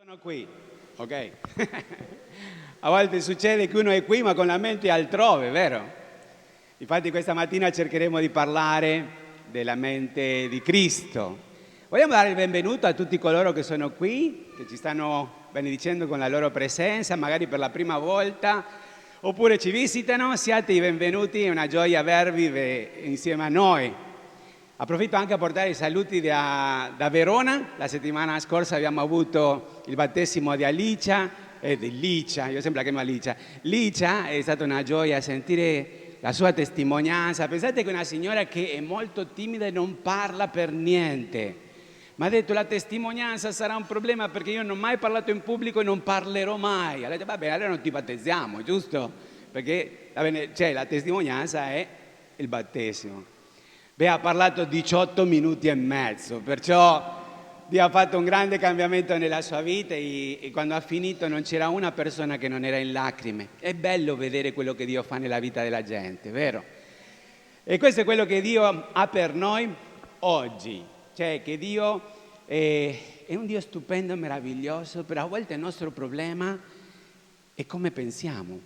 Sono qui, ok? A volte succede che uno è qui ma con la mente altrove, vero? Infatti questa mattina cercheremo di parlare della mente di Cristo. Vogliamo dare il benvenuto a tutti coloro che sono qui, che ci stanno benedicendo con la loro presenza, magari per la prima volta, oppure ci visitano. Siate i benvenuti, è una gioia avervi insieme a noi. Approfitto anche a portare i saluti da Verona. La settimana scorsa abbiamo avuto il battesimo di Alicia, di Licia, io sempre la chiamo Alicia. Licia, è stata una gioia sentire la sua testimonianza. Pensate che è una signora che è molto timida e non parla per niente. Mi ha detto la testimonianza sarà un problema perché io non ho mai parlato in pubblico e non parlerò mai. Ha detto va bene, allora non ti battezziamo, giusto? Perché la testimonianza è il battesimo. Beh, ha parlato 18 minuti e mezzo, perciò Dio ha fatto un grande cambiamento nella sua vita e quando ha finito non c'era una persona che non era in lacrime. È bello vedere quello che Dio fa nella vita della gente, vero? E questo è quello che Dio ha per noi oggi, cioè che Dio è un Dio stupendo, meraviglioso, però a volte il nostro problema è come pensiamo.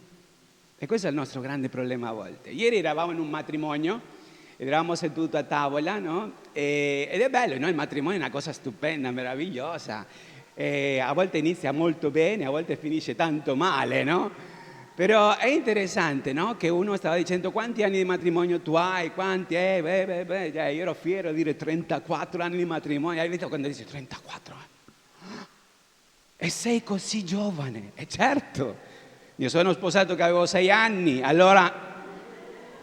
E questo è il nostro grande problema a volte. Ieri eravamo in un matrimonio ed eravamo seduti a tavola, no? Ed è bello, no? Il matrimonio è una cosa stupenda, meravigliosa. A volte inizia molto bene, a volte finisce tanto male, no? Però è interessante, no? Che uno stava dicendo quanti anni di matrimonio tu hai, quanti, io ero fiero di dire 34 anni di matrimonio. Hai visto quando dice 34 anni? E sei così giovane? E certo, io sono sposato che avevo 6 anni, allora...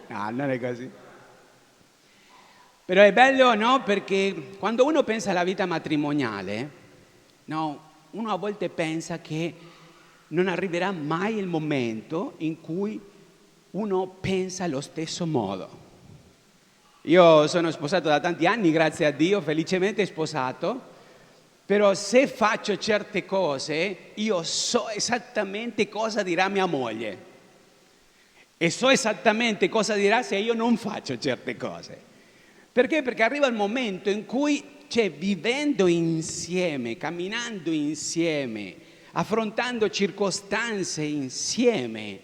No, non è così. Però è bello, no? Perché quando uno pensa alla vita matrimoniale, no? Uno a volte pensa che non arriverà mai il momento in cui uno pensa allo stesso modo. Io sono sposato da tanti anni, grazie a Dio, felicemente sposato, però se faccio certe cose, io so esattamente cosa dirà mia moglie e so esattamente cosa dirà se io non faccio certe cose. Perché? Perché arriva il momento in cui, vivendo insieme, camminando insieme, affrontando circostanze insieme,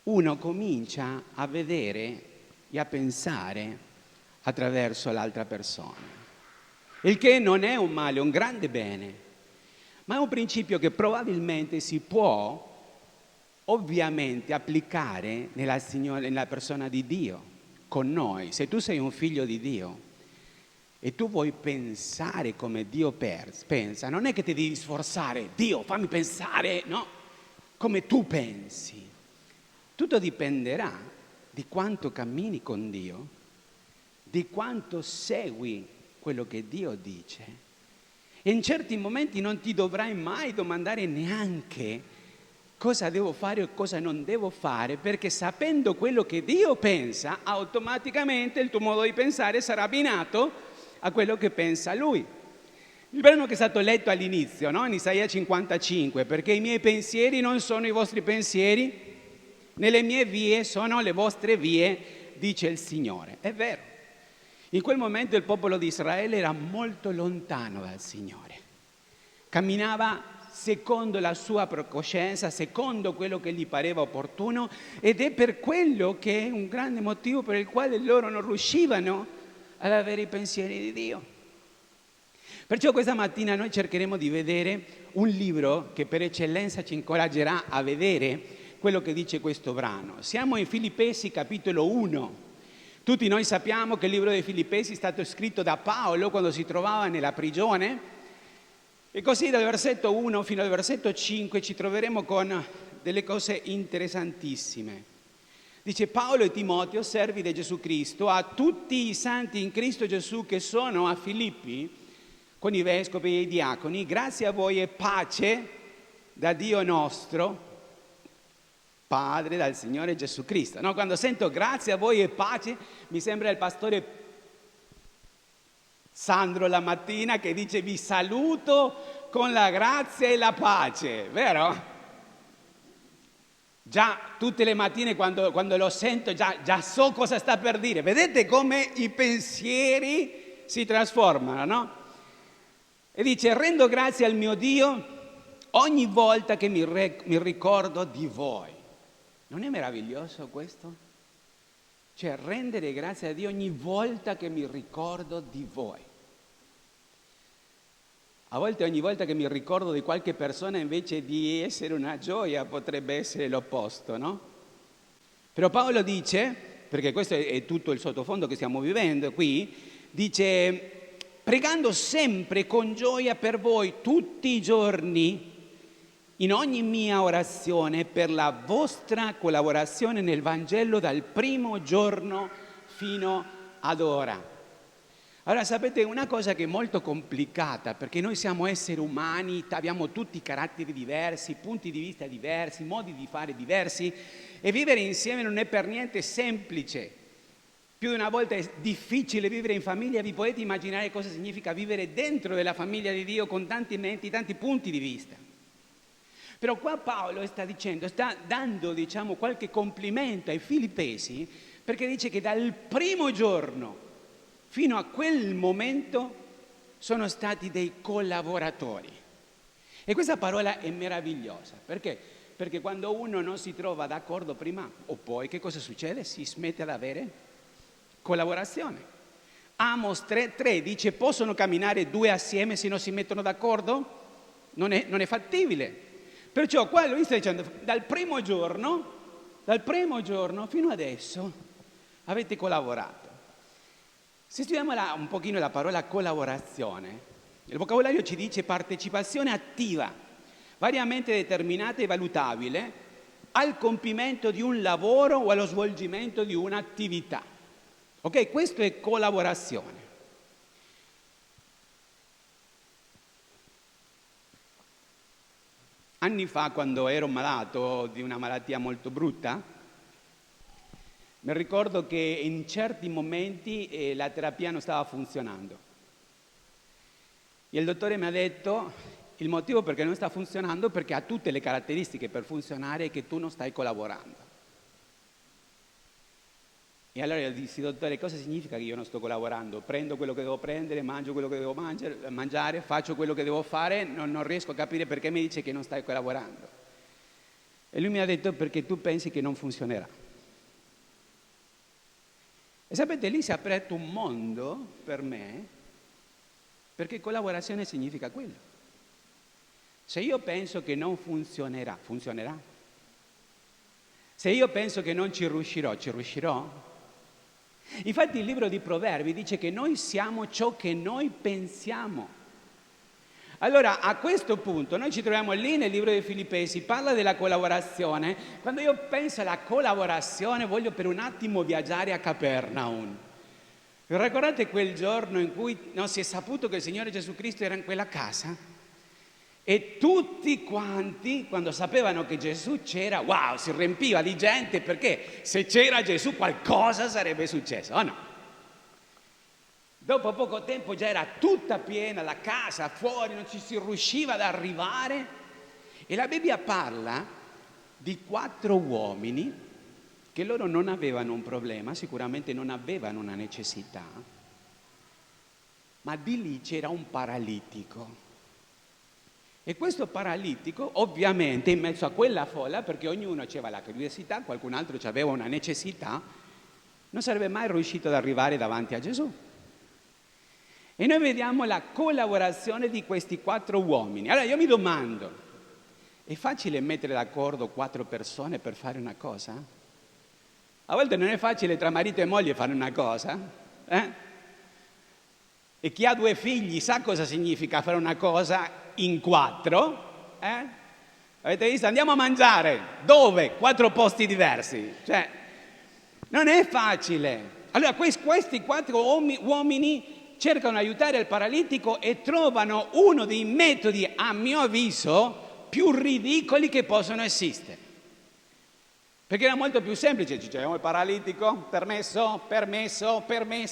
uno comincia a vedere e a pensare attraverso l'altra persona. Il che non è un male, è un grande bene, ma è un principio che probabilmente si può ovviamente applicare nella persona di Dio. Con noi, se tu sei un figlio di Dio e tu vuoi pensare come Dio pensa, non è che ti devi sforzare, Dio fammi pensare, no? Come tu pensi. Tutto dipenderà di quanto cammini con Dio, di quanto segui quello che Dio dice. E in certi momenti non ti dovrai mai domandare neanche cosa devo fare o cosa non devo fare, perché sapendo quello che Dio pensa, automaticamente il tuo modo di pensare sarà abbinato a quello che pensa Lui. Il brano che è stato letto all'inizio, no? In Isaia 55, perché i miei pensieri non sono i vostri pensieri, né le mie vie sono le vostre vie, dice il Signore. È vero. In quel momento il popolo di Israele era molto lontano dal Signore. Camminava secondo la sua coscienza, secondo quello che gli pareva opportuno, ed è per quello che è un grande motivo per il quale loro non riuscivano ad avere i pensieri di Dio. Perciò questa mattina noi cercheremo di vedere un libro che per eccellenza ci incoraggerà a vedere quello che dice questo brano. Siamo in Filippesi capitolo 1. Tutti noi sappiamo che il libro dei Filippesi è stato scritto da Paolo quando si trovava nella prigione. E così dal versetto 1 fino al versetto 5 ci troveremo con delle cose interessantissime. Dice Paolo e Timoteo, servi di Gesù Cristo, a tutti i santi in Cristo Gesù che sono a Filippi, con i vescovi e i diaconi, grazie a voi e pace da Dio nostro, Padre, dal Signore Gesù Cristo. No, quando sento grazie a voi e pace, mi sembra il pastore Sandro la mattina che dice vi saluto con la grazia e la pace, vero? Già tutte le mattine quando lo sento già so cosa sta per dire. Vedete come i pensieri si trasformano, no? E dice rendo grazie al mio Dio ogni volta che mi ricordo di voi. Non è meraviglioso questo? Cioè rendere grazie a Dio ogni volta che mi ricordo di voi. A volte ogni volta che mi ricordo di qualche persona, invece di essere una gioia, potrebbe essere l'opposto, no? Però Paolo dice, perché questo è tutto il sottofondo che stiamo vivendo qui, dice: pregando sempre con gioia per voi tutti i giorni, in ogni mia orazione, per la vostra collaborazione nel Vangelo dal primo giorno fino ad ora. Allora sapete, una cosa che è molto complicata, perché noi siamo esseri umani, abbiamo tutti caratteri diversi, punti di vista diversi, modi di fare diversi, e vivere insieme non è per niente semplice. Più di una volta è difficile vivere in famiglia. Vi potete immaginare cosa significa vivere dentro della famiglia di Dio con tanti menti, tanti punti di vista. Però qua Paolo sta dando, qualche complimento ai Filippesi, perché dice che dal primo giorno fino a quel momento sono stati dei collaboratori. E questa parola è meravigliosa, perché? Perché quando uno non si trova d'accordo prima o poi, che cosa succede? Si smette ad avere collaborazione. Amos 3 dice: possono camminare due assieme se non si mettono d'accordo? Non è fattibile. Perciò qua lui sta dicendo: dal primo giorno fino adesso avete collaborato. Se studiamo un pochino la parola collaborazione, il vocabolario ci dice partecipazione attiva, variamente determinata e valutabile, al compimento di un lavoro o allo svolgimento di un'attività. Ok? Questo è collaborazione. Anni fa, quando ero malato di una malattia molto brutta, mi ricordo che in certi momenti la terapia non stava funzionando. E il dottore mi ha detto: il motivo perché non sta funzionando è perché ha tutte le caratteristiche per funzionare e che tu non stai collaborando. E allora io dissi: dottore, cosa significa che io non sto collaborando? Prendo quello che devo prendere, mangio quello che devo mangiare, faccio quello che devo fare, non riesco a capire perché mi dice che non stai collaborando. E lui mi ha detto: perché tu pensi che non funzionerà. E sapete, lì si è aperto un mondo per me, perché collaborazione significa quello. Se io penso che non funzionerà, funzionerà. Se io penso che non ci riuscirò, ci riuscirò. Infatti il libro di Proverbi dice che noi siamo ciò che noi pensiamo. Allora, a questo punto, noi ci troviamo lì nel libro dei Filippesi, parla della collaborazione. Quando io penso alla collaborazione, voglio per un attimo viaggiare a Capernaum. Vi ricordate quel giorno in cui non si è saputo che il Signore Gesù Cristo era in quella casa? E tutti quanti, quando sapevano che Gesù c'era, wow, si riempiva di gente, perché se c'era Gesù qualcosa sarebbe successo, o no? Dopo poco tempo già era tutta piena la casa, fuori non ci si riusciva ad arrivare. E la Bibbia parla di 4 uomini che loro non avevano un problema, sicuramente non avevano una necessità, ma di lì c'era un paralitico. E questo paralitico, ovviamente, in mezzo a quella folla, perché ognuno aveva la curiosità, qualcun altro aveva una necessità, non sarebbe mai riuscito ad arrivare davanti a Gesù. E noi vediamo la collaborazione di questi 4 uomini. Allora io mi domando: è facile mettere d'accordo 4 persone per fare una cosa? A volte non è facile tra marito e moglie fare una cosa. E chi ha 2 figli sa cosa significa fare una cosa in 4. Avete visto? Andiamo a mangiare. Dove? 4 posti diversi. Cioè, non è facile. Allora questi 4 uomini cercano di aiutare il paralitico e trovano uno dei metodi, a mio avviso, più ridicoli che possono esistere. Perché era molto più semplice: dicevamo il paralitico, permesso,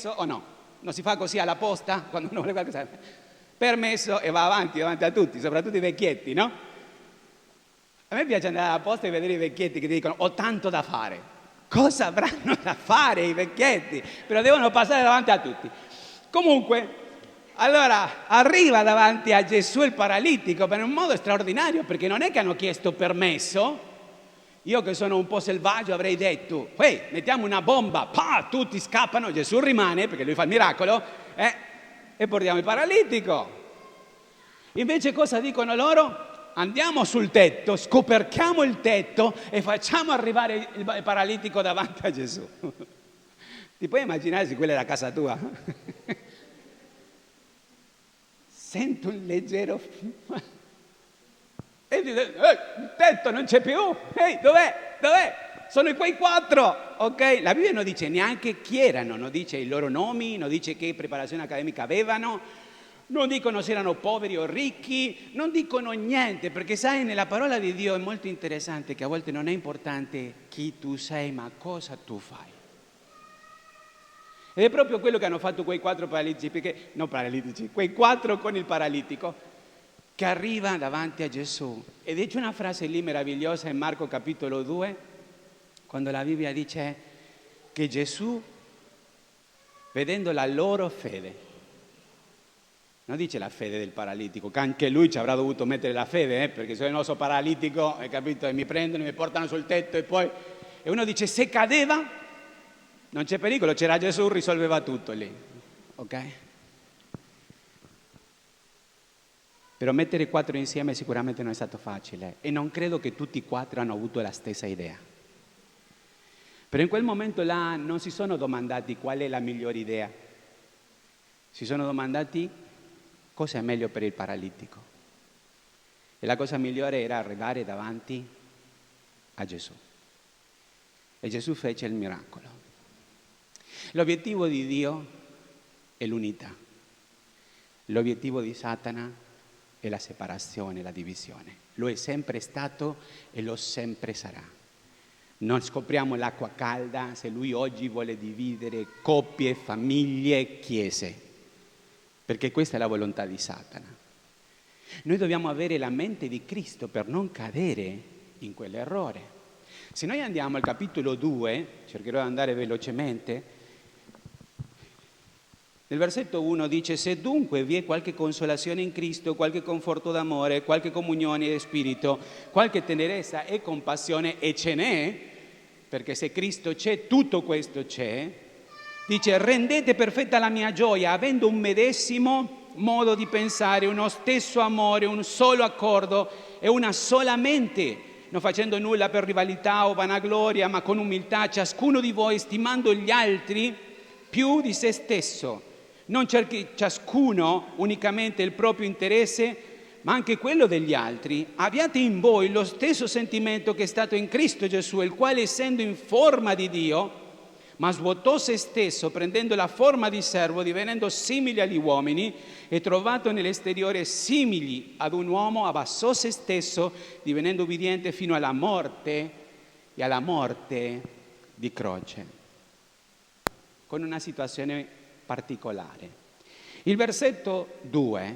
o no? Non si fa così alla posta quando uno vuole qualcosa? Permesso, e va avanti a tutti, soprattutto i vecchietti, no? A me piace andare alla posta e vedere i vecchietti che ti dicono: ho tanto da fare. Cosa avranno da fare i vecchietti? Però devono passare davanti a tutti. Comunque, Allora arriva davanti a Gesù il paralitico per un modo straordinario, perché non è che hanno chiesto permesso. Io che sono un po' selvaggio avrei detto, mettiamo una bomba, tutti scappano, Gesù rimane perché lui fa il miracolo e portiamo il paralitico. Invece cosa dicono loro? Andiamo sul tetto, scoperchiamo il tetto e facciamo arrivare il paralitico davanti a Gesù. Ti puoi immaginare se quella è la casa tua? Sento un leggero... E dice, il tetto non c'è più, dov'è? Sono quei 4, ok? La Bibbia non dice neanche chi erano, non dice i loro nomi, non dice che preparazione accademica avevano, non dicono se erano poveri o ricchi, non dicono niente, perché sai, nella parola di Dio è molto interessante che a volte non è importante chi tu sei, ma cosa tu fai. Ed è proprio quello che hanno fatto quei 4 paralitici, quei 4 con il paralitico, che arriva davanti a Gesù. E dice una frase lì meravigliosa in Marco capitolo 2, quando la Bibbia dice che Gesù, vedendo la loro fede, non dice la fede del paralitico, che anche lui ci avrà dovuto mettere la fede, perché se no sono paralitico, hai capito, e mi prendono, mi portano sul tetto e uno dice se cadeva, non c'è pericolo, c'era Gesù, risolveva tutto lì, ok? Però mettere 4 insieme sicuramente non è stato facile e non credo che tutti 4 hanno avuto la stessa idea. Però in quel momento là non si sono domandati qual è la migliore idea, si sono domandati cosa è meglio per il paralitico. E la cosa migliore era arrivare davanti a Gesù. E Gesù fece il miracolo. L'obiettivo di Dio è l'unità. L'obiettivo di Satana è la separazione, la divisione. Lo è sempre stato e lo sempre sarà. Non scopriamo l'acqua calda se lui oggi vuole dividere coppie, famiglie, chiese, perché questa è la volontà di Satana. Noi dobbiamo avere la mente di Cristo per non cadere in quell'errore. Se noi andiamo al capitolo 2, cercherò di andare velocemente, nel versetto 1 dice: se dunque vi è qualche consolazione in Cristo, qualche conforto d'amore, qualche comunione di spirito, qualche tenerezza e compassione, e ce n'è, perché se Cristo c'è, tutto questo c'è, dice: rendete perfetta la mia gioia, avendo un medesimo modo di pensare, uno stesso amore, un solo accordo e una sola mente, non facendo nulla per rivalità o vanagloria, ma con umiltà, ciascuno di voi stimando gli altri più di se stesso. Non cerchi ciascuno unicamente il proprio interesse, ma anche quello degli altri. Abbiate in voi lo stesso sentimento che è stato in Cristo Gesù, il quale, essendo in forma di Dio, ma svuotò se stesso, prendendo la forma di servo, divenendo simile agli uomini, e trovato nell'esteriore simili ad un uomo, abbassò se stesso, divenendo ubbidiente fino alla morte e alla morte di croce. Con una situazione particolare. Il versetto 2,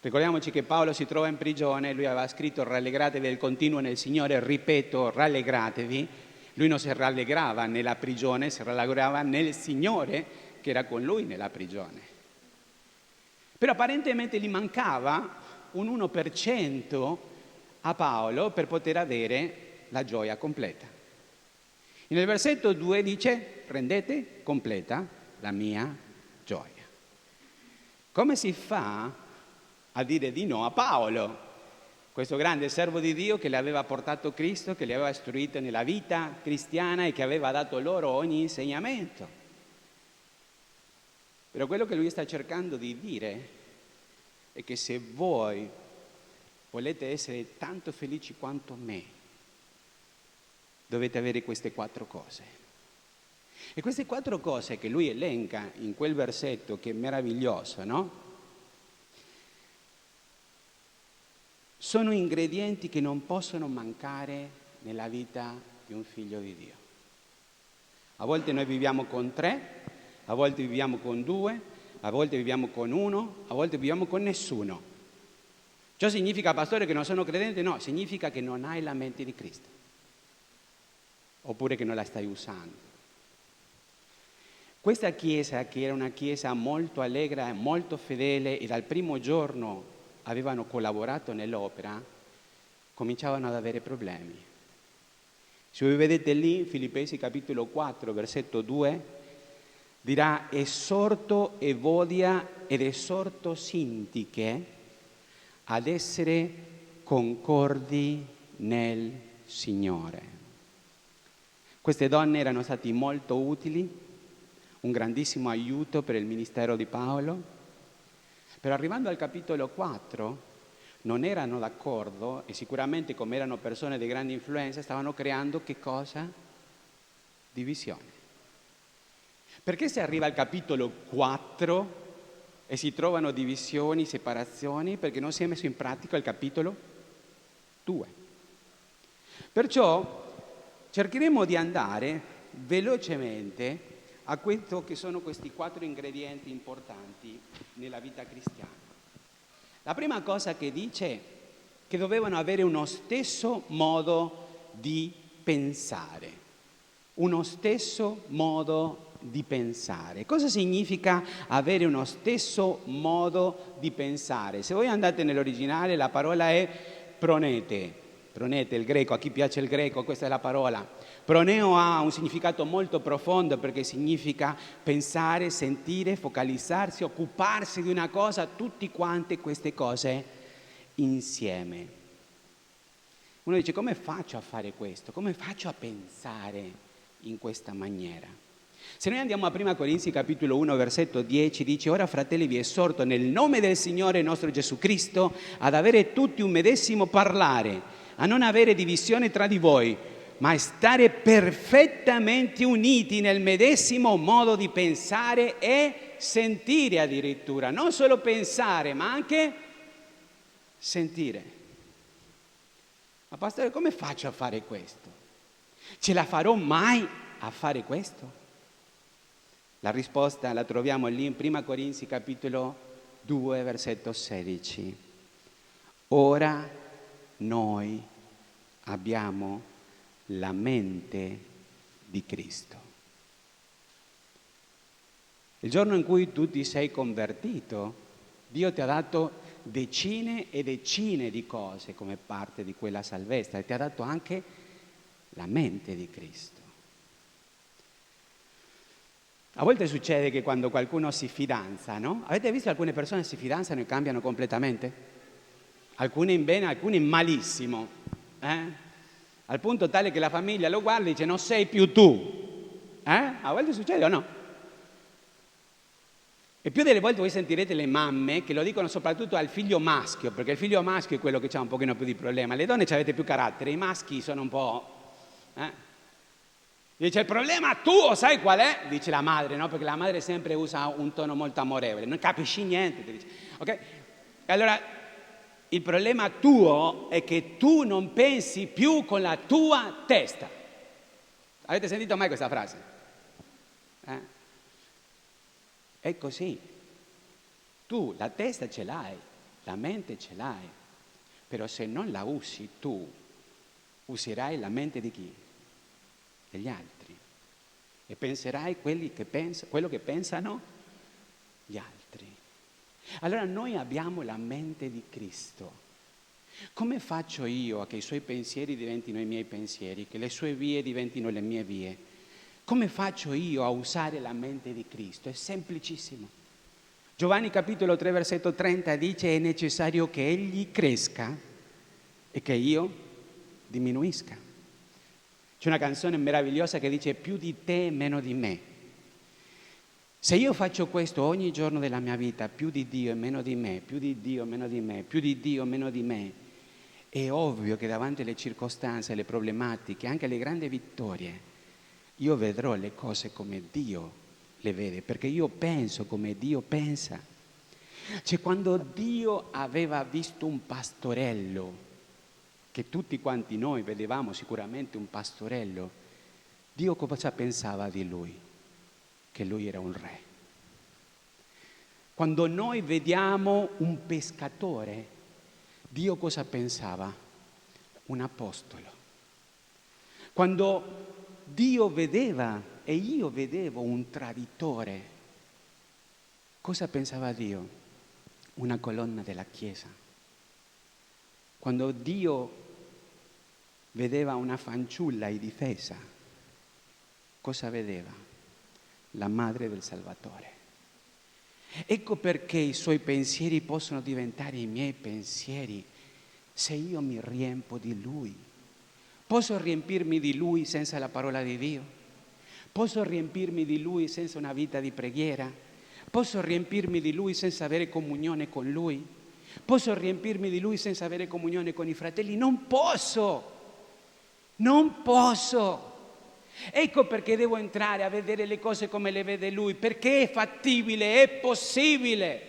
ricordiamoci che Paolo si trova in prigione, lui aveva scritto rallegratevi del continuo nel Signore, ripeto rallegratevi, lui non si rallegrava nella prigione, si rallegrava nel Signore che era con lui nella prigione. Però apparentemente gli mancava un 1% a Paolo per poter avere la gioia completa. E nel versetto 2 dice rendete completa la mia gioia. Come si fa a dire di no a Paolo, questo grande servo di Dio che le aveva portato Cristo, che li aveva istruito nella vita cristiana e che aveva dato loro ogni insegnamento? Però quello che lui sta cercando di dire è che se voi volete essere tanto felici quanto me, dovete avere queste 4 cose. E queste 4 cose che lui elenca in quel versetto, che è meraviglioso, no? Sono ingredienti che non possono mancare nella vita di un figlio di Dio. A volte noi viviamo con 3, a volte viviamo con 2, a volte viviamo con 1, a volte viviamo con nessuno. Ciò significa, pastore, che non sono credente? No, significa che non hai la mente di Cristo. Oppure che non la stai usando. Questa chiesa, che era una chiesa molto allegra, molto fedele e dal primo giorno avevano collaborato nell'opera, cominciavano ad avere problemi. Se voi vedete lì, Filippesi capitolo 4, versetto 2, dirà: esorto Evodia ed esorto Sintiche ad essere concordi nel Signore. Queste donne erano state molto utili, un grandissimo aiuto per il ministero di Paolo, però arrivando al capitolo 4 non erano d'accordo e sicuramente, come erano persone di grande influenza, stavano creando che cosa? Divisione. Perché se arriva al capitolo 4 e si trovano divisioni, separazioni? Perché non si è messo in pratica il capitolo 2. Perciò cercheremo di andare velocemente a questo che sono questi 4 ingredienti importanti nella vita cristiana. La prima cosa che dice è che dovevano avere uno stesso modo di pensare. Uno stesso modo di pensare. Cosa significa avere uno stesso modo di pensare? Se voi andate nell'originale, la parola è pronete. Pronete, il greco, a chi piace il greco, questa è la parola. Proneo ha un significato molto profondo perché significa pensare, sentire, focalizzarsi, occuparsi di una cosa, tutti quante queste cose insieme. Uno dice: come faccio a fare questo? Come faccio a pensare in questa maniera? Se noi andiamo a 1 Corinzi capitolo 1 versetto 10, dice: ora fratelli vi esorto nel nome del Signore nostro Gesù Cristo ad avere tutti un medesimo parlare, a non avere divisione tra di voi, ma a stare perfettamente uniti nel medesimo modo di pensare e sentire addirittura. Non solo pensare, ma anche sentire. Ma pastore, come faccio a fare questo? Ce la farò mai a fare questo? La risposta la troviamo lì in 1 Corinzi capitolo 2 versetto 16. Ora noi abbiamo la mente di Cristo. Il giorno in cui tu ti sei convertito, Dio ti ha dato decine e decine di cose come parte di quella salvezza e ti ha dato anche la mente di Cristo. A volte succede che quando qualcuno si fidanza, no? Avete visto alcune persone si fidanzano e cambiano completamente? Alcune in bene, alcune in malissimo. Al punto tale che la famiglia lo guarda e dice: non sei più tu. A volte succede o no? E più delle volte voi sentirete le mamme che lo dicono soprattutto al figlio maschio, perché il figlio maschio è quello che ha un pochino più di problema. Le donne ci avete più carattere, i maschi sono un po'... Dice: il problema tuo sai qual è? Dice la madre, no? Perché la madre sempre usa un tono molto amorevole, non capisci niente, ti dice. Ok? E allora il problema tuo è che tu non pensi più con la tua testa. Avete sentito mai questa frase? È così. Tu la testa ce l'hai, la mente ce l'hai, però se non la usi tu, userai la mente di chi? Degli altri. E penserai quello che pensano gli altri. Allora noi abbiamo la mente di Cristo. Come faccio io a che i suoi pensieri diventino i miei pensieri, che le sue vie diventino le mie vie? Come faccio io a usare la mente di Cristo? È semplicissimo. Giovanni capitolo 3 versetto 30 dice: è necessario che Egli cresca e che io diminuisca. C'è una canzone meravigliosa che dice: più di te, meno di me. Se io faccio questo ogni giorno della mia vita, più di Dio e meno di me, più di Dio, meno di me, più di Dio, meno di me, è ovvio che davanti alle circostanze, alle problematiche, anche alle grandi vittorie, io vedrò le cose come Dio le vede, perché io penso come Dio pensa. Cioè, quando Dio aveva visto un pastorello, che tutti quanti noi vedevamo sicuramente un pastorello, Dio cosa pensava di lui? Che lui era un re. Quando noi vediamo un pescatore, Dio cosa pensava? Un apostolo. Quando Dio vedeva e io vedevo un traditore. Cosa pensava Dio? Una colonna della Chiesa. Quando Dio vedeva una fanciulla indifesa, cosa vedeva? La madre del Salvatore. Ecco perché i suoi pensieri possono diventare i miei pensieri se io mi riempo di Lui. Posso riempirmi di Lui senza la parola di Dio? Posso riempirmi di Lui senza una vita di preghiera? Posso riempirmi di Lui senza avere comunione con Lui? Posso riempirmi di Lui senza avere comunione con i fratelli? Non posso! Non posso! Ecco perché devo entrare a vedere le cose come le vede Lui, perché è fattibile, è possibile.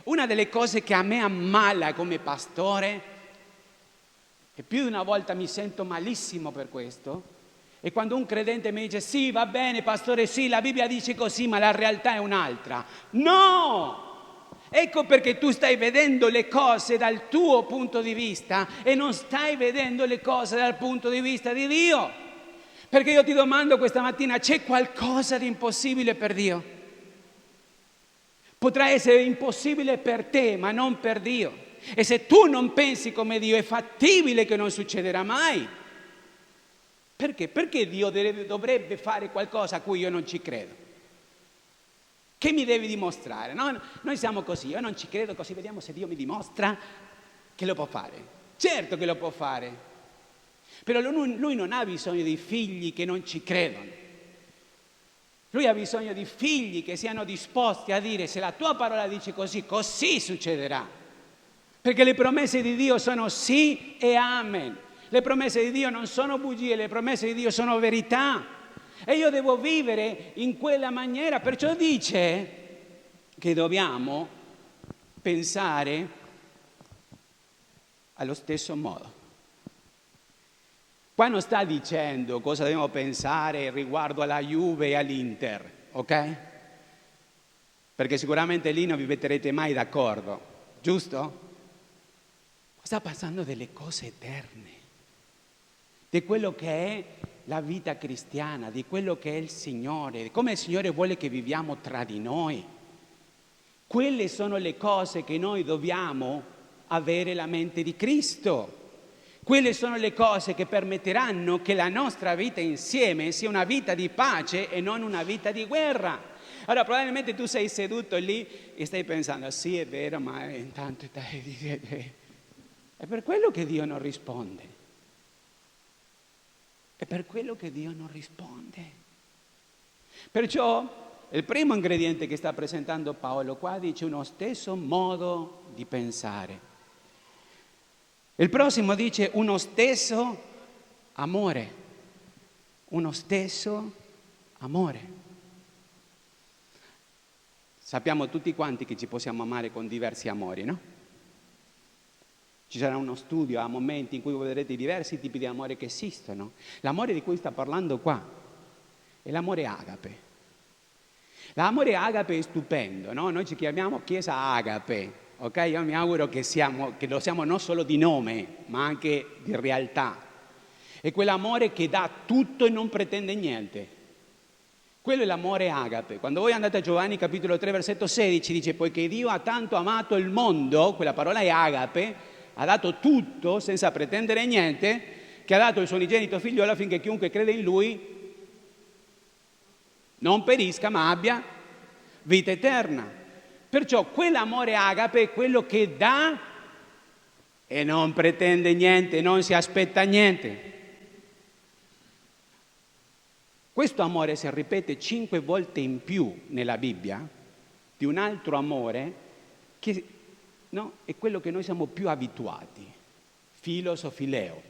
Una delle cose che a me ammala come pastore, e più di una volta mi sento malissimo per questo, è quando un credente mi dice: sì, va bene pastore, sì, la Bibbia dice così, ma la realtà è un'altra. No! Ecco perché tu stai vedendo le cose dal tuo punto di vista e non stai vedendo le cose dal punto di vista di Dio. Perché io ti domando questa mattina: c'è qualcosa di impossibile per Dio? Potrà essere impossibile per te, ma non per Dio. E se tu non pensi come Dio, è fattibile che non succederà mai. Perché? Perché Dio dovrebbe fare qualcosa a cui io non ci credo? Che mi devi dimostrare? No, noi siamo così, io non ci credo, così vediamo se Dio mi dimostra che lo può fare. Certo che lo può fare. Però lui non ha bisogno di figli che non ci credono. Lui ha bisogno di figli che siano disposti a dire: se la tua parola dice così, così succederà. Perché le promesse di Dio sono sì e amen. Le promesse di Dio non sono bugie, le promesse di Dio sono verità. E io devo vivere in quella maniera. Perciò dice che dobbiamo pensare allo stesso modo. Qua non sta dicendo cosa dobbiamo pensare riguardo alla Juve e all'Inter, ok? Perché sicuramente lì non vi metterete mai d'accordo, giusto? Sta parlando delle cose eterne, di quello che è la vita cristiana, di quello che è il Signore, di come il Signore vuole che viviamo tra di noi. Quelle sono le cose che noi dobbiamo avere la mente di Cristo. Quelle sono le cose che permetteranno che la nostra vita insieme sia una vita di pace e non una vita di guerra. Allora probabilmente tu sei seduto lì e stai pensando: sì, è vero, ma intanto è per quello che Dio non risponde. È per quello che Dio non risponde. Perciò il primo ingrediente che sta presentando Paolo qua dice uno stesso modo di pensare. Il prossimo dice uno stesso amore. Uno stesso amore. Sappiamo tutti quanti che ci possiamo amare con diversi amori, no? Ci sarà uno studio a momenti in cui vedrete i diversi tipi di amore che esistono. L'amore di cui sta parlando qua è l'amore agape. L'amore agape è stupendo, no? Noi ci chiamiamo Chiesa Agape. Ok, io mi auguro che lo siamo non solo di nome, ma anche di realtà. È quell'amore che dà tutto e non pretende niente. Quello è l'amore agape. Quando voi andate a Giovanni capitolo 3 versetto 16 dice: poiché Dio ha tanto amato il mondo, quella parola è agape, ha dato tutto senza pretendere niente, che ha dato il suo unigenito figliolo affinché chiunque crede in Lui non perisca ma abbia vita eterna. Perciò quell'amore agape è quello che dà e non pretende niente, non si aspetta niente. Questo amore si ripete 5 volte in più nella Bibbia di un altro amore che no, è quello che noi siamo più abituati, filos o fileo.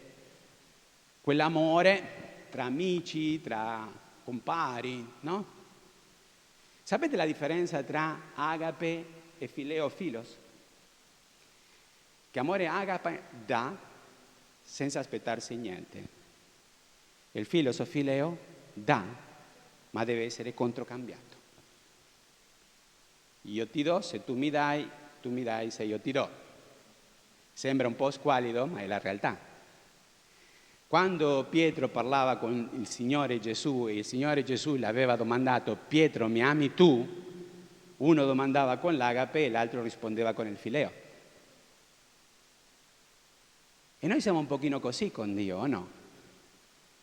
Quell'amore tra amici, tra compari, no? Sapete la differenza tra agape e fileo o filos? Che amore agape dà senza aspettarsi niente. Il filos o fileo dà, ma deve essere controcambiato. Io ti do se tu mi dai se io ti do. Sembra un po' squallido, ma è la realtà. Quando Pietro parlava con il Signore Gesù e il Signore Gesù le aveva domandato: Pietro, mi ami tu? Uno domandava con l'agape e l'altro rispondeva con il fileo. E noi siamo un pochino così con Dio, o no?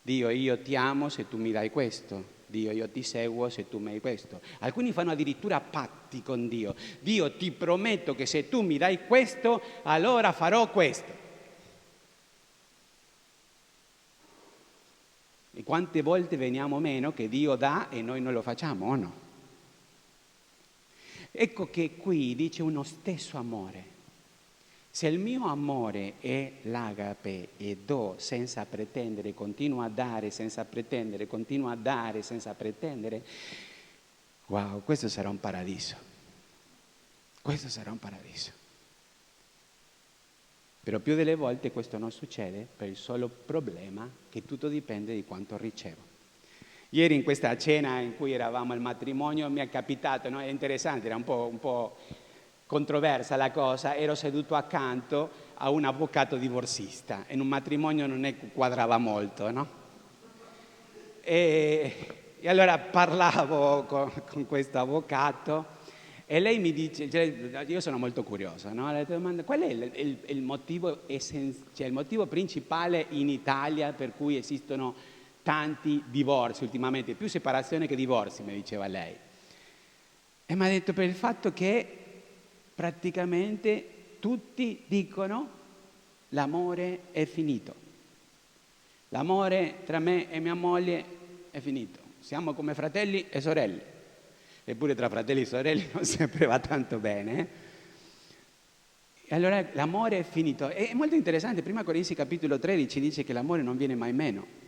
Dio, io ti amo se tu mi dai questo. Dio, io ti seguo se tu mi dai questo. Alcuni fanno addirittura patti con Dio. Dio, ti prometto che se tu mi dai questo, allora farò questo. E quante volte veniamo meno che Dio dà e noi non lo facciamo, o no? Ecco che qui dice uno stesso amore. Se il mio amore è l'agape e do senza pretendere, continuo a dare senza pretendere, continuo a dare senza pretendere, wow, questo sarà un paradiso. Questo sarà un paradiso. Però più delle volte questo non succede per il solo problema che tutto dipende di quanto ricevo. Ieri in questa cena in cui eravamo al matrimonio mi è capitato, no? È interessante, era un po' controversa la cosa, ero seduto accanto a un avvocato divorzista, in un matrimonio non è che quadrava molto, no? E allora parlavo con questo avvocato e lei mi dice, cioè, io sono molto curioso, no? Le domando, qual è il motivo il motivo principale in Italia per cui esistono tanti divorzi ultimamente, più separazione che divorzi, mi diceva lei. E mi ha detto per il fatto che praticamente tutti dicono l'amore è finito. L'amore tra me e mia moglie è finito. Siamo come fratelli e sorelle. Eppure tra fratelli e sorelle non sempre va tanto bene. E allora l'amore è finito. È molto interessante, prima Corinzi capitolo 13 dice che l'amore non viene mai meno.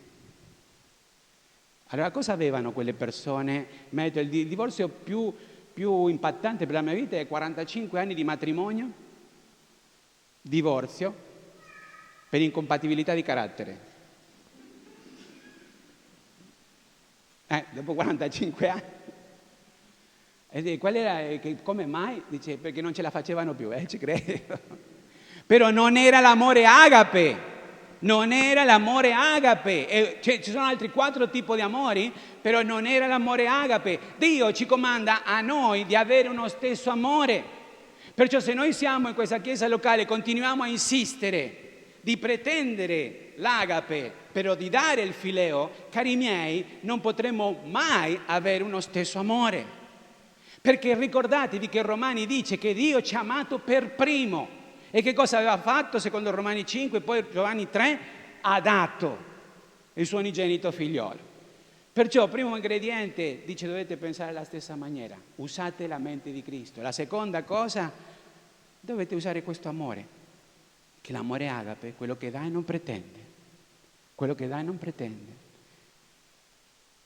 Allora cosa avevano quelle persone? Il divorzio più impattante per la mia vita è 45 anni di matrimonio, divorzio, per incompatibilità di carattere. Dopo 45 anni. E qual era, come mai? Dice, perché non ce la facevano più, ci credo. Però non era l'amore agape. Non era l'amore agape. Ci sono altri 4 tipi di amori, però non era l'amore agape. Dio ci comanda a noi di avere uno stesso amore. Perciò se noi siamo in questa chiesa locale, continuiamo a insistere di pretendere l'agape, però di dare il fileo, cari miei, non potremo mai avere uno stesso amore. Perché ricordatevi che Romani dice che Dio ci ha amato per primo. E che cosa aveva fatto secondo Romani 5 e poi Giovanni 3? Ha dato il suo unigenito figliolo. Perciò, primo ingrediente, dice dovete pensare alla stessa maniera. Usate la mente di Cristo. La seconda cosa, dovete usare questo amore. Che l'amore agape è quello che dà e non pretende. Quello che dà e non pretende.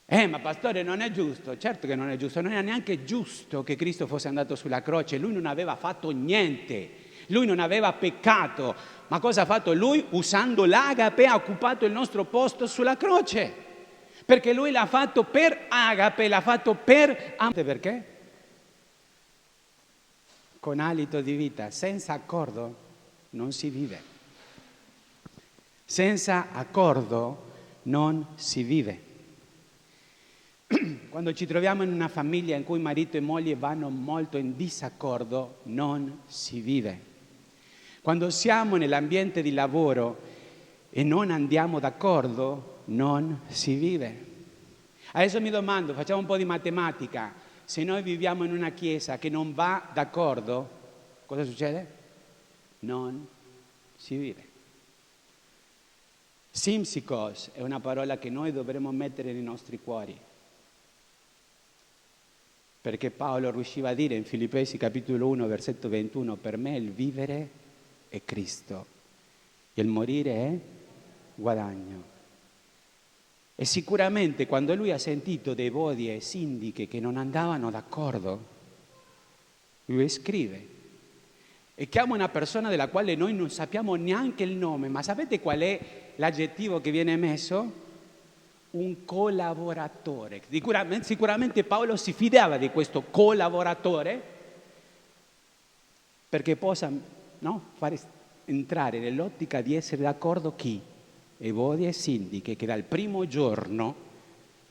Ma pastore non è giusto. Certo che non è giusto. Non è neanche giusto che Cristo fosse andato sulla croce. Lui non aveva fatto niente. Lui non aveva peccato, ma cosa ha fatto lui? Usando l'agape ha occupato il nostro posto sulla croce, perché lui l'ha fatto per agape, l'ha fatto per amore. Perché? Con alito di vita, senza accordo non si vive. Senza accordo non si vive. Quando ci troviamo in una famiglia in cui marito e moglie vanno molto in disaccordo, non si vive. Quando siamo nell'ambiente di lavoro e non andiamo d'accordo, non si vive. Adesso mi domando, facciamo un po' di matematica, se noi viviamo in una chiesa che non va d'accordo, cosa succede? Non si vive. Simpsikos è una parola che noi dovremmo mettere nei nostri cuori. Perché Paolo riusciva a dire in Filippesi capitolo 1 versetto 21, per me il vivere è Cristo e il morire è guadagno. E sicuramente quando lui ha sentito dei voti e sindiche che non andavano d'accordo, lui scrive e chiama una persona della quale noi non sappiamo neanche il nome, ma sapete qual è l'aggettivo che viene messo? Un collaboratore. Sicuramente Paolo si fidava di questo collaboratore perché possa fare entrare nell'ottica di essere d'accordo chi? Evodia e Sindiche, che dal primo giorno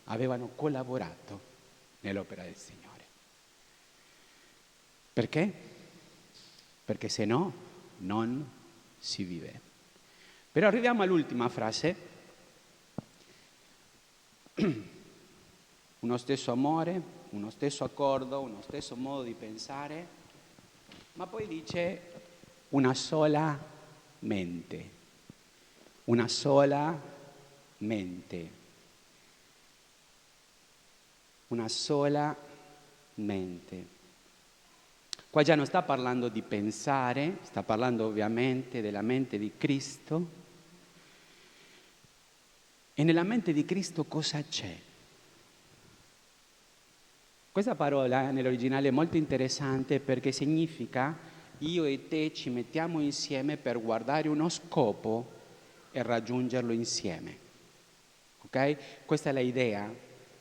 avevano collaborato nell'opera del Signore. Perché? Perché se no non si vive. Però arriviamo all'ultima frase. Uno stesso amore, uno stesso accordo, uno stesso modo di pensare, ma poi dice una sola mente, una sola mente, una sola mente. Qua già non sta parlando di pensare, sta parlando ovviamente della mente di Cristo. E nella mente di Cristo cosa c'è? Questa parola nell'originale è molto interessante perché significa io e te ci mettiamo insieme per guardare uno scopo e raggiungerlo insieme. Ok? Questa è l'idea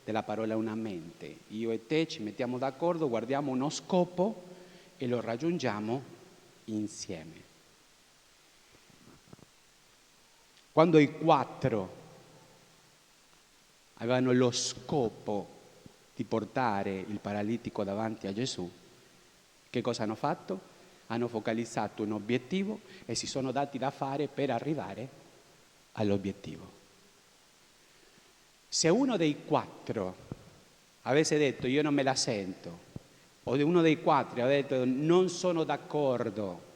della parola una mente. Io e te ci mettiamo d'accordo, guardiamo uno scopo e lo raggiungiamo insieme. Quando i quattro avevano lo scopo di portare il paralitico davanti a Gesù, che cosa hanno fatto? Hanno focalizzato un obiettivo e si sono dati da fare per arrivare all'obiettivo. Se uno dei quattro avesse detto io non me la sento, o uno dei quattro aveva detto non sono d'accordo,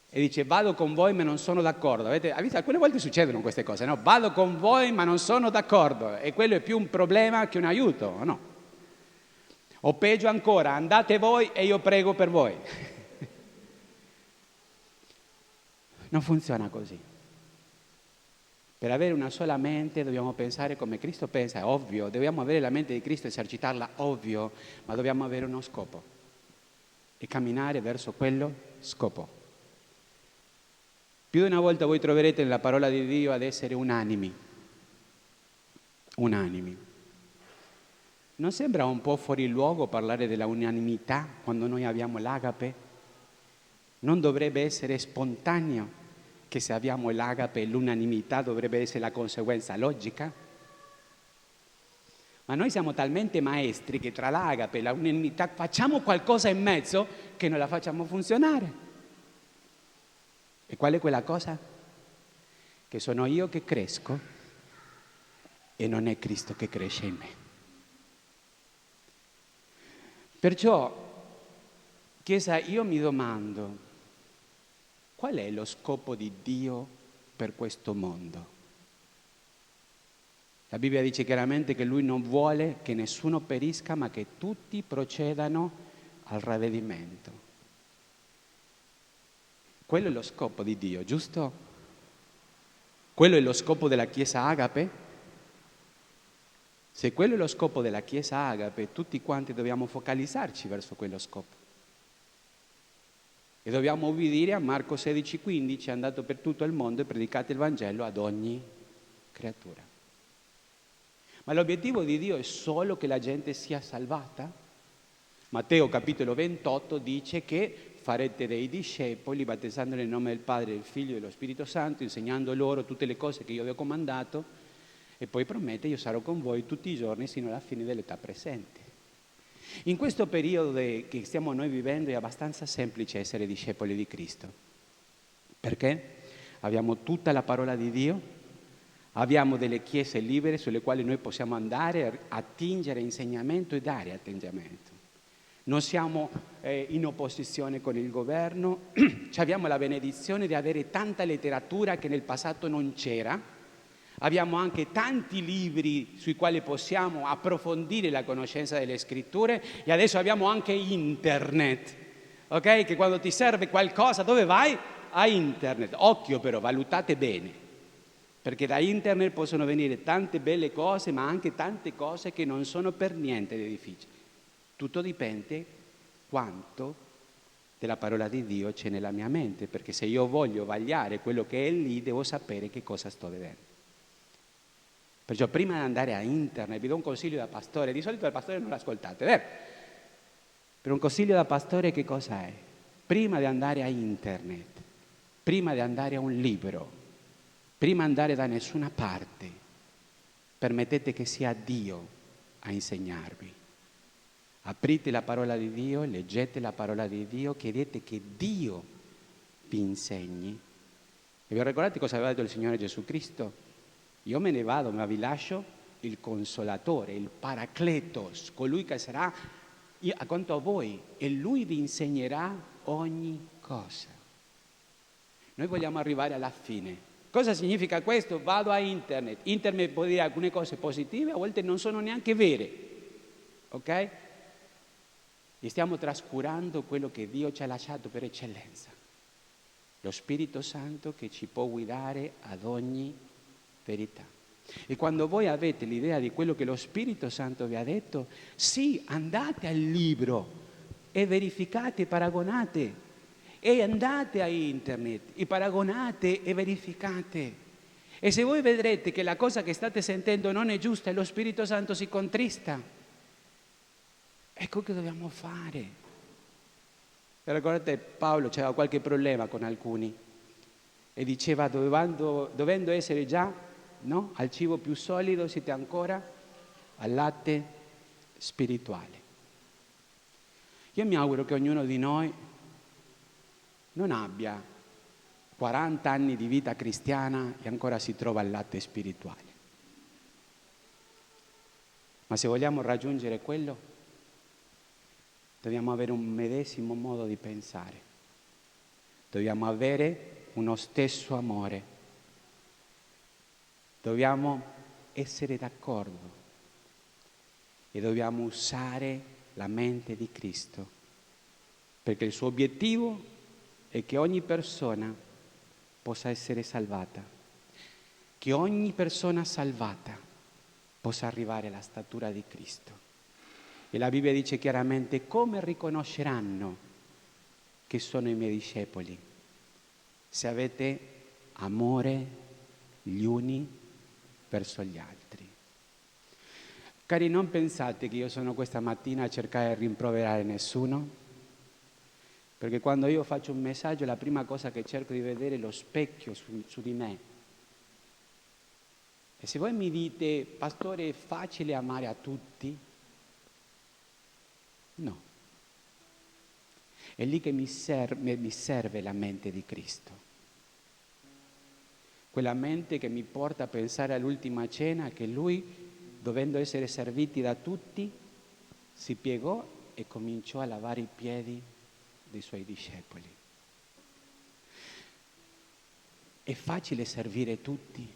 e dice vado con voi ma non sono d'accordo, avete visto? Alcune volte succedono queste cose, no? Vado con voi ma non sono d'accordo, e quello è più un problema che un aiuto, o no? O peggio ancora, andate voi e io prego per voi. Non funziona così. Per avere una sola mente dobbiamo pensare come Cristo pensa, è ovvio, dobbiamo avere la mente di Cristo e esercitarla, ovvio, ma dobbiamo avere uno scopo e camminare verso quello scopo. Più di una volta voi troverete nella parola di Dio ad essere unanimi. Unanimi. Non sembra un po' fuori luogo parlare della unanimità quando noi abbiamo l'agape? Non dovrebbe essere spontaneo che se abbiamo l'agape l'unanimità dovrebbe essere la conseguenza logica? Ma noi siamo talmente maestri che tra l'agape e la unanimità facciamo qualcosa in mezzo che non la facciamo funzionare. E qual è quella cosa? Che sono io che cresco e non è Cristo che cresce in me. Perciò, Chiesa, io mi domando, qual è lo scopo di Dio per questo mondo? La Bibbia dice chiaramente che Lui non vuole che nessuno perisca, ma che tutti procedano al ravvedimento. Quello è lo scopo di Dio, giusto? Quello è lo scopo della Chiesa Agape? Se quello è lo scopo della Chiesa Agape, tutti quanti dobbiamo focalizzarci verso quello scopo. E dobbiamo obbedire a Marco 16,15, andato per tutto il mondo e predicate il Vangelo ad ogni creatura. Ma l'obiettivo di Dio è solo che la gente sia salvata? Matteo capitolo 28 dice che farete dei discepoli battezzandoli nel nome del Padre, del Figlio e dello Spirito Santo, insegnando loro tutte le cose che io vi ho comandato, e poi promette io sarò con voi tutti i giorni sino alla fine dell'età presente. In questo periodo che stiamo noi vivendo è abbastanza semplice essere discepoli di Cristo. Perché? Abbiamo tutta la parola di Dio, abbiamo delle chiese libere sulle quali noi possiamo andare, attingere insegnamento e dare atteggiamento. Non siamo in opposizione con il governo, abbiamo la benedizione di avere tanta letteratura che nel passato non c'era. Abbiamo anche tanti libri sui quali possiamo approfondire la conoscenza delle scritture, e adesso abbiamo anche internet, ok? Che quando ti serve qualcosa, dove vai? A internet. Occhio però, valutate bene, perché da internet possono venire tante belle cose, ma anche tante cose che non sono per niente d'edificio. Tutto dipende quanto della parola di Dio c'è nella mia mente, perché se io voglio vagliare quello che è lì, devo sapere che cosa sto vedendo. Perciò prima di andare a internet, vi do un consiglio da pastore, di solito il pastore non l'ascoltate, vero? Per un consiglio da pastore che cosa è? Prima di andare a internet, prima di andare a un libro, prima andare da nessuna parte, permettete che sia Dio a insegnarvi. Aprite la parola di Dio, leggete la parola di Dio, chiedete che Dio vi insegni. E vi ricordate cosa aveva detto il Signore Gesù Cristo? Io me ne vado, ma vi lascio il Consolatore, il Paracletos, colui che sarà accanto a voi e Lui vi insegnerà ogni cosa. Noi vogliamo arrivare alla fine. Cosa significa questo? Vado a internet. Internet può dire alcune cose positive, a volte non sono neanche vere. Ok? E stiamo trascurando quello che Dio ci ha lasciato per eccellenza. Lo Spirito Santo che ci può guidare ad ogni verità. E quando voi avete l'idea di quello che lo Spirito Santo vi ha detto, sì, andate al libro e verificate, paragonate. E andate a internet e paragonate e verificate. E se voi vedrete che la cosa che state sentendo non è giusta e lo Spirito Santo si contrista, ecco che dobbiamo fare. Ricordate, Paolo aveva qualche problema con alcuni e diceva, dovendo essere già al cibo più solido, siete ancora al latte spirituale. Io mi auguro che ognuno di noi non abbia 40 anni di vita cristiana e ancora si trova al latte spirituale. Ma se vogliamo raggiungere quello, dobbiamo avere un medesimo modo di pensare. Dobbiamo avere uno stesso amore. Dobbiamo essere d'accordo e dobbiamo usare la mente di Cristo, perché il suo obiettivo è che ogni persona possa essere salvata, che ogni persona salvata possa arrivare alla statura di Cristo. E la Bibbia dice chiaramente: come riconosceranno che sono i miei discepoli? Se avete amore gli uni verso gli altri. Cari, non pensate che io sono questa mattina a cercare di rimproverare nessuno, perché quando io faccio un messaggio la prima cosa che cerco di vedere è lo specchio su di me. E se voi mi dite, pastore, è facile amare a tutti? No. È lì che mi serve la mente di Cristo. Quella mente che mi porta a pensare all'ultima cena, che Lui, dovendo essere serviti da tutti, si piegò e cominciò a lavare i piedi dei Suoi discepoli. È facile servire tutti?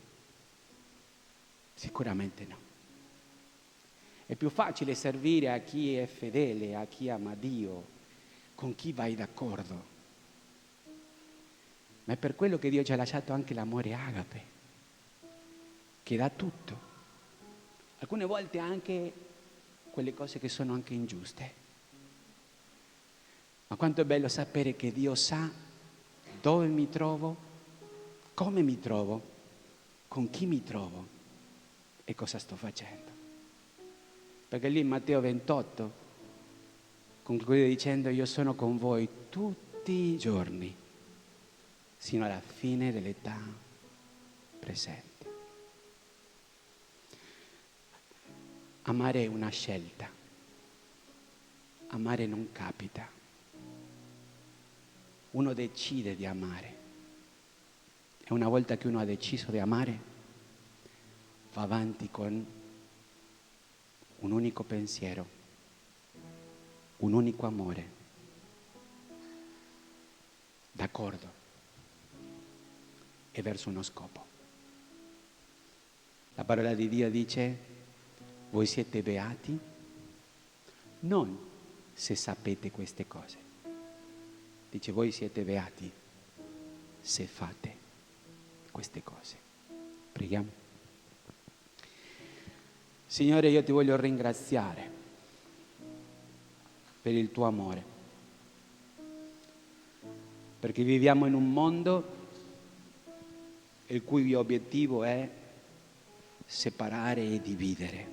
Sicuramente no. È più facile servire a chi è fedele, a chi ama Dio, con chi vai d'accordo. Ma è per quello che Dio ci ha lasciato anche l'amore agape, che dà tutto. Alcune volte anche quelle cose che sono anche ingiuste. Ma quanto è bello sapere che Dio sa dove mi trovo, come mi trovo, con chi mi trovo e cosa sto facendo. Perché lì in Matteo 28 conclude dicendo: io sono con voi tutti i giorni sino alla fine dell'età presente. Amare è una scelta. Amare non capita. Uno decide di amare. E una volta che uno ha deciso di amare, va avanti con un unico pensiero, un unico amore, d'accordo, e verso uno scopo. La parola di Dio dice: voi siete beati non se sapete queste cose. Dice: voi siete beati se fate queste cose. Preghiamo. Signore, io ti voglio ringraziare per il tuo amore, perché viviamo in un mondo il cui obiettivo è separare e dividere.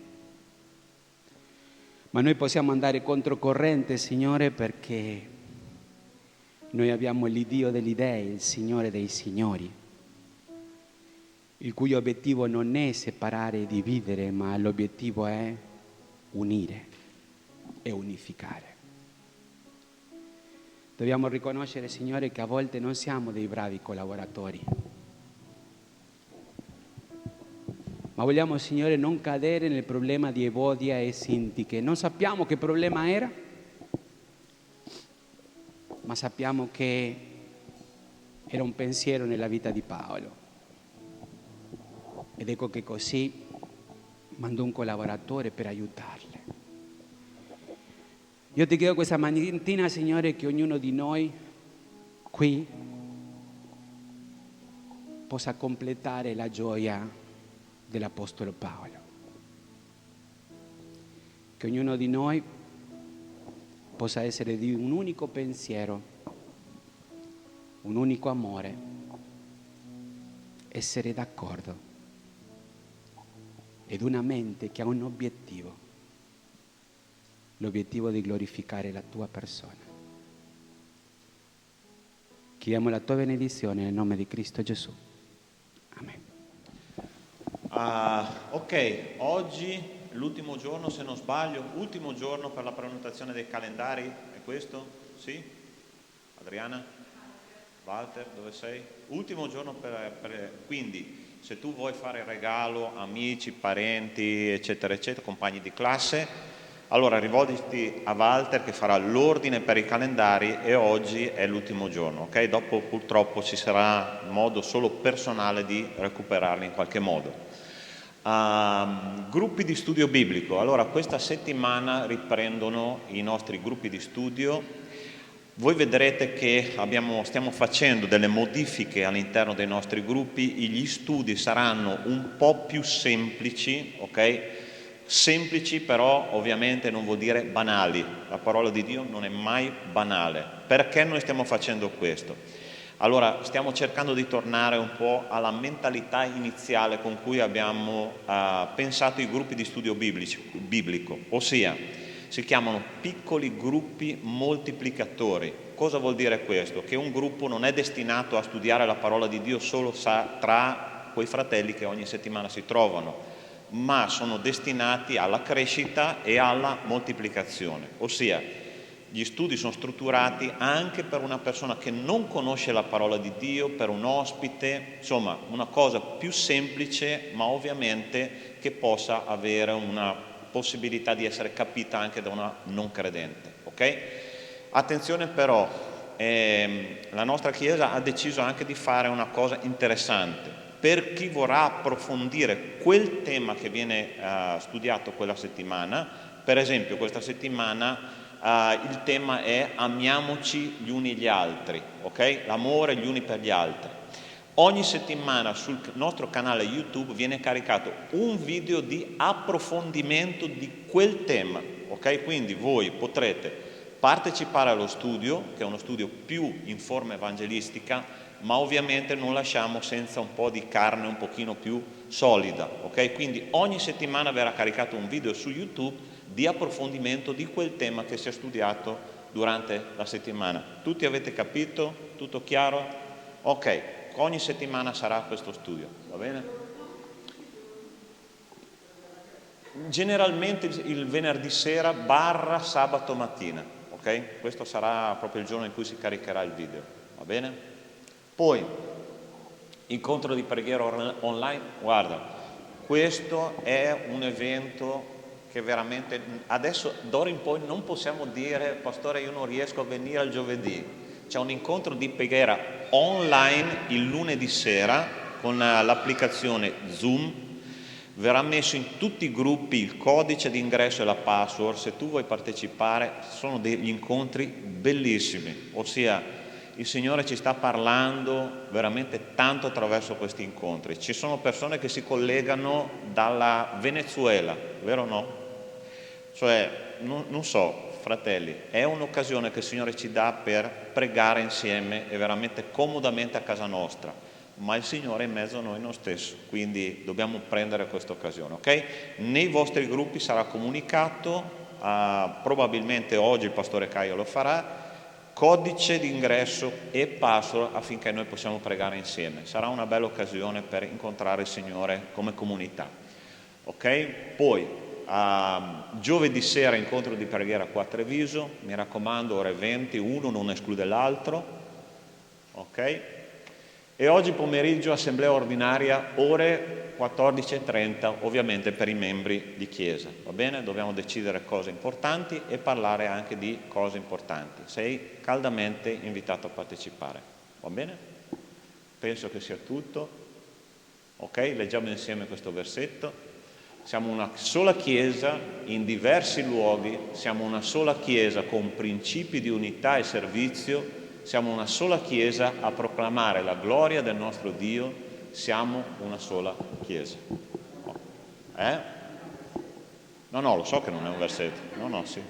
Ma noi possiamo andare controcorrente, Signore, perché noi abbiamo l'Iddio degli dei, il Signore dei signori. il cui obiettivo non è separare e dividere, ma l'obiettivo è unire e unificare. Dobbiamo riconoscere, Signore, che a volte non siamo dei bravi collaboratori, ma vogliamo, Signore, non cadere nel problema di Evodia e Sintiche. Non sappiamo che problema era, ma sappiamo che era un pensiero nella vita di Paolo. Ed ecco che così mandò un collaboratore per aiutarle. Io ti chiedo questa mattina, Signore, che ognuno di noi qui possa completare la gioia dell'Apostolo Paolo. Che ognuno di noi possa essere di un unico pensiero, un unico amore, essere d'accordo ed una mente che ha un obiettivo, l'obiettivo di glorificare la tua persona. Chiediamo la tua benedizione nel nome di Cristo Gesù. Amen. Ok, oggi l'ultimo giorno, se non sbaglio, ultimo giorno per la prenotazione dei calendari, è questo? Sì? Adriana? Walter, dove sei? Ultimo giorno quindi se tu vuoi fare regalo, amici, parenti, eccetera, eccetera, compagni di classe, allora rivolgiti a Walter che farà l'ordine per i calendari e oggi è l'ultimo giorno, ok? Dopo purtroppo ci sarà modo solo personale di recuperarli in qualche modo. Gruppi di studio biblico. Allora questa settimana riprendono i nostri gruppi di studio. Voi vedrete che stiamo facendo delle modifiche all'interno dei nostri gruppi, gli studi saranno un po' più semplici, ok? Semplici però ovviamente non vuol dire banali, la parola di Dio non è mai banale. Perché noi stiamo facendo questo? Allora stiamo cercando di tornare un po' alla mentalità iniziale con cui abbiamo pensato i gruppi di studio biblico, ossia si chiamano piccoli gruppi moltiplicatori. Cosa vuol dire questo? Che un gruppo non è destinato a studiare la parola di Dio solo tra quei fratelli che ogni settimana si trovano, ma sono destinati alla crescita e alla moltiplicazione. Ossia, gli studi sono strutturati anche per una persona che non conosce la parola di Dio, per un ospite, insomma una cosa più semplice, ma ovviamente che possa avere una possibilità di essere capita anche da una non credente, ok? Attenzione però, la nostra Chiesa ha deciso anche di fare una cosa interessante. Per chi vorrà approfondire quel tema che viene studiato quella settimana, per esempio questa settimana il tema è amiamoci gli uni gli altri, ok? L'amore gli uni per gli altri. Ogni settimana sul nostro canale YouTube viene caricato un video di approfondimento di quel tema, ok? Quindi voi potrete partecipare allo studio, che è uno studio più in forma evangelistica, ma ovviamente non lasciamo senza un po' di carne un pochino più solida, ok? Quindi ogni settimana verrà caricato un video su YouTube di approfondimento di quel tema che si è studiato durante la settimana. Tutti avete capito? Tutto chiaro? Ok. Ogni settimana sarà questo studio, va bene? Generalmente il venerdì sera / sabato mattina, ok? Questo sarà proprio il giorno in cui si caricherà il video, va bene? Poi, incontro di preghiera online, guarda, questo è un evento che veramente, adesso d'ora in poi non possiamo dire, pastore io non riesco a venire al giovedì. C'è un incontro di preghiera online il lunedì sera con l'applicazione Zoom, verrà messo in tutti i gruppi il codice d'ingresso e la password. Se tu vuoi partecipare, sono degli incontri bellissimi, ossia il Signore ci sta parlando veramente tanto attraverso questi incontri. Ci sono persone che si collegano dalla Venezuela, vero o no? Cioè, non so, fratelli, è un'occasione che il Signore ci dà per pregare insieme e veramente comodamente a casa nostra, ma il Signore è in mezzo a noi lo stesso, quindi dobbiamo prendere questa occasione, ok? Nei vostri gruppi sarà comunicato, probabilmente oggi il pastore Caio lo farà, codice d'ingresso e password affinché noi possiamo pregare insieme. Sarà una bella occasione per incontrare il Signore come comunità. Ok? Poi giovedì sera incontro di preghiera qua a Treviso, mi raccomando, ore 20, uno non esclude l'altro. Ok? E oggi pomeriggio assemblea ordinaria ore 14:30, ovviamente per i membri di chiesa, va bene? Dobbiamo decidere cose importanti e parlare anche di cose importanti. Sei caldamente invitato a partecipare, va bene? Penso che sia tutto. Ok? Leggiamo insieme questo versetto. Siamo una sola chiesa in diversi luoghi, siamo una sola chiesa con principi di unità e servizio. Siamo una sola Chiesa a proclamare la gloria del nostro Dio, siamo una sola Chiesa. No, lo so che non è un versetto, no, sì.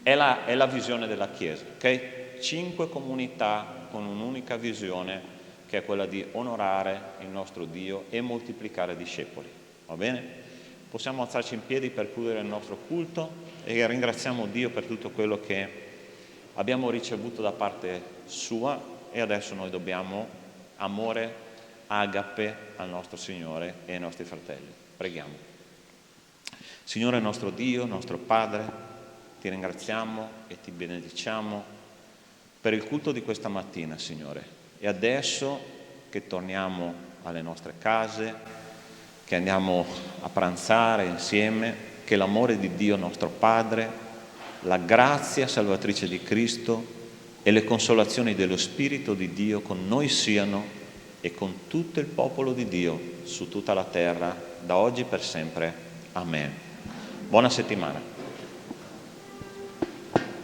È la visione della Chiesa, ok? 5 comunità con un'unica visione, che è quella di onorare il nostro Dio e moltiplicare discepoli, va bene? Possiamo alzarci in piedi per chiudere il nostro culto e ringraziamo Dio per tutto quello che abbiamo ricevuto da parte sua e adesso noi dobbiamo amore, agape al nostro Signore e ai nostri fratelli. Preghiamo. Signore nostro Dio, nostro Padre, ti ringraziamo e ti benediciamo per il culto di questa mattina, Signore. E adesso che torniamo alle nostre case, che andiamo a pranzare insieme, che l'amore di Dio nostro Padre, la grazia salvatrice di Cristo e le consolazioni dello Spirito di Dio con noi siano e con tutto il popolo di Dio su tutta la terra, da oggi per sempre. Amen. Buona settimana.